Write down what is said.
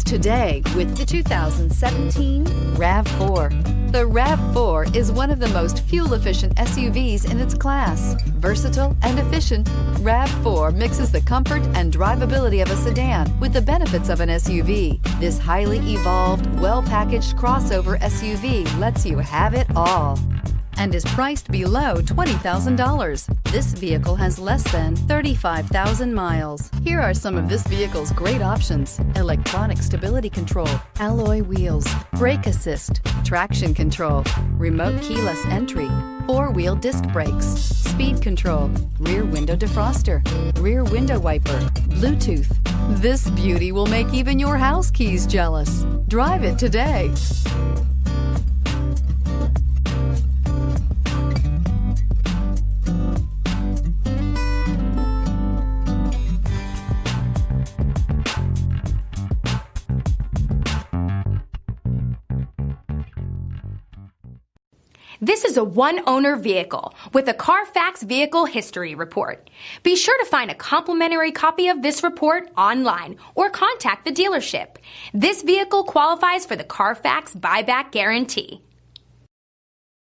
today with the 2017 RAV4. The RAV4 is one of the most fuel-efficient SUVs in its class. Versatile and efficient, RAV4 mixes the comfort and drivability of a sedan with the benefits of an SUV. This highly evolved, well-packaged crossover SUV lets you have it all and is priced below $20,000. This vehicle has less than 35,000 miles. Here are some of this vehicle's great options: electronic stability control, alloy wheels, brake assist, traction control, remote keyless entry, four-wheel disc brakes, speed control, rear window defroster, rear window wiper, Bluetooth. This beauty will make even your house keys jealous. Drive it today. This is a one-owner vehicle with a Carfax Vehicle History Report. Be sure to find a complimentary copy of this report online or contact the dealership. This vehicle qualifies for the Carfax Buyback Guarantee.